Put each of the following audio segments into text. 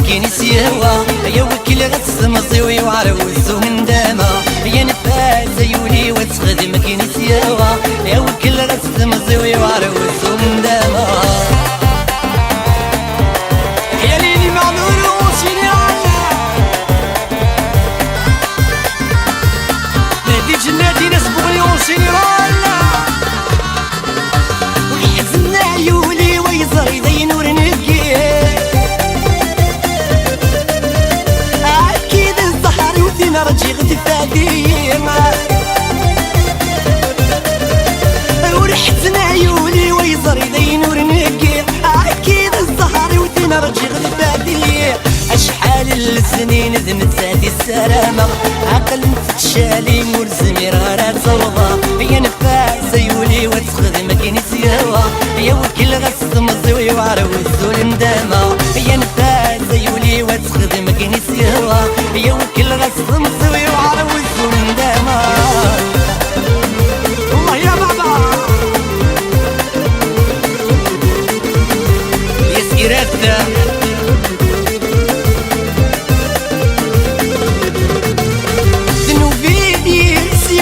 مكيني سيوا يا وكل غتسمصي ويعروس من داما يا نفاس يولي وتخدم مكيني سيوا يا وكل غتسمصي ويعروس من داما يا ليلي معذور وشيني نادي جناتي ناس بغي وشيني ويحزن عيوني ويزري زي نور نبكي أكيد الزهر وثين رجي غتفادي وريحة عيوني ويزري زي نور نبكي أكيد الزهر وثين رجي غتفادي أشحال السنين ذنت زادي السلامة عقل نتشالي مرزمي غارات صوضة يا نفاس يولي وتخدم كيني سيوا يا وكل غتسمصي ويعروس المدامة يا نفاس يولي وتخدم كيني سيوا يا وكل غتسمصي ويعروس المدامة الله يا بابا يا سيرات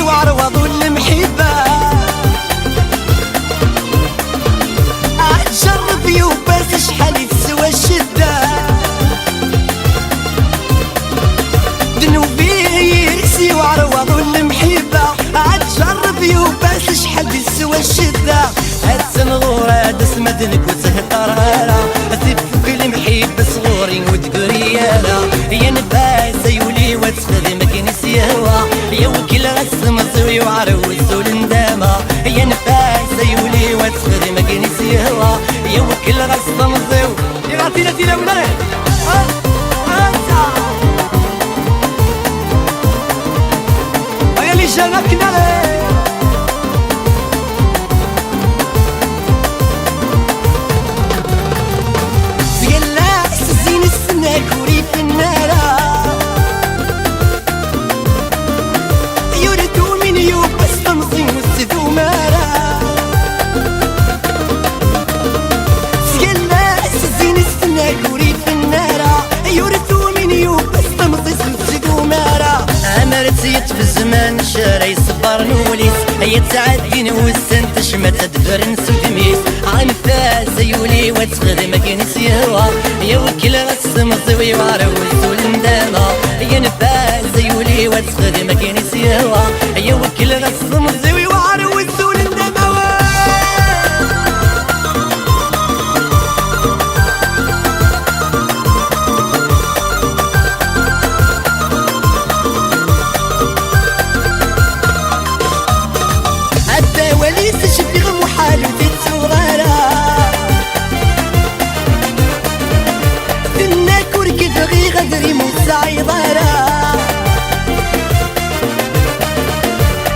وعروض المحبة أتجرب يوباس شحال تسوى الشدة ذنوبي يرسي وعروض المحبة أتجرب يوباس شحال تسوى الشدة هالسنغورة دسمتنك وتهطرها تفك المحبة صغوري وتقريانا يا نفاس يولي وتخدم كيني سيوا يا وكل غتسمصي ويعروس الندامة يا نفاس يولي وتخدم كيني سيوا يا وكل غتسمصي يا غاتينا تينا ولا يا اللي جالك نالي كوري في النارة يردو من يوبس تمصين وسدو مارا سيلا سزين السنة كوري في النارة يردو من يوبس تمصين وسدو مارا أمرتيت في الزمان شاري صبر نوليس هي تعدين والسن تشمت تدبر نسودميس عنفاس يولي وتخدم كيني سيوا يا وكل غتسمصي ويعروس الندامة يا نفاس يولي وتخدم كيني سيوا يا وكل غتسمصي ويعروس الندامة حتى وليس شبيغ محال وزيد صغارة دناك وركد غي غدري موسى عيضارة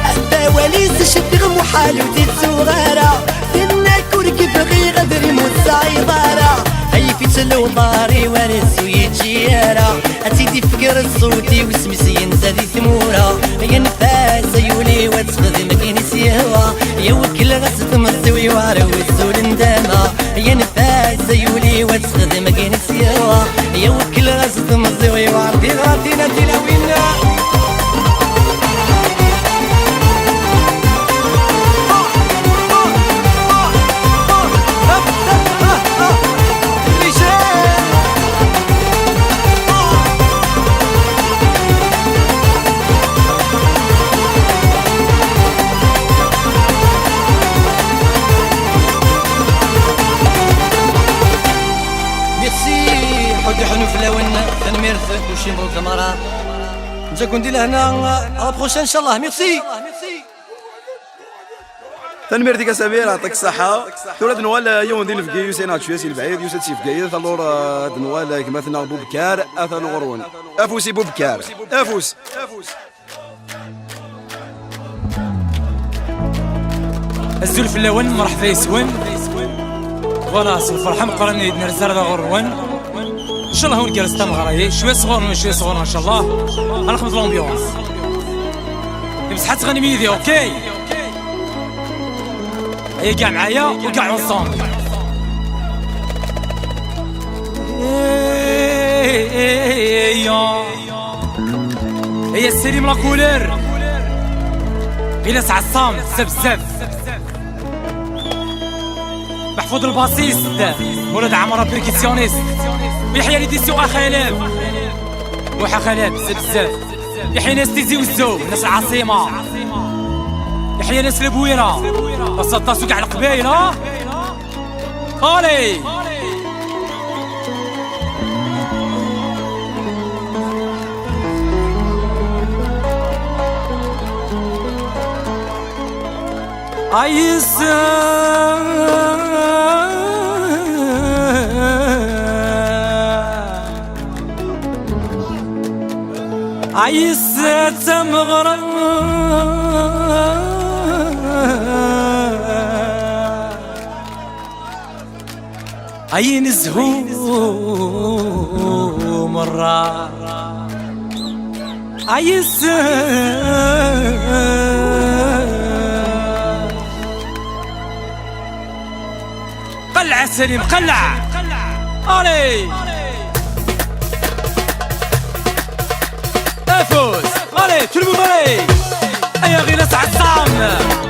حتى وليس شبيغ محال وزيد صغارة دناك وركد غي غدري موسى عيضارة هي في تلو طاري وارس ويجيارة أتيدي فكر صوتي وسمسي ينزادي ثمورة يا نفاس يولي وتخدم كيني سيوا يا وكل غتسمصي ويعروس الندامة يا نفاس يولي وتخدم كيني سيوا يا وكل غتسمصي ويعروس غاتينا تينا وينا تنميرت وشي مبروك المرأة نجا كون دير هنا على بروشين ان شاء الله ميرسي تنميرتك سمير يعطيك الصحة ثورة دنوال يوم ديال فكي يوسين هاتشويسي البعيد يوسين تسي فكي ثالور دنوال كما ثنا بوبكار اثانو غرون افوسي بوبكار افوس الزلف الاول مرحبا يسون خلاص الفرحة مقرني نرزر ذا غرون ان شاء الله هون جالس تم غراي شويه صغار شويه صغار ما شاء الله غنخدم لومبيونس بس حتى غني ميديا اوكي هي كاع معايا وكاع اونصومبل هي السليم لا كولير غيناس عصام بزاف محفوظ الباسيست ولاد عمرة بيركيسيونيست ويحيى ليديسيو اخالاب وحا خالاب بزاف يحيى ناس تيزي والزوج ناس العاصمة يحيى ناس البويرة وسطاسو كاع القبايل الي عيس عيس تمغرى عين زهو مرة عيس قلع سليم قلع الي افوز الي تلمو الي ايا غيناس عصام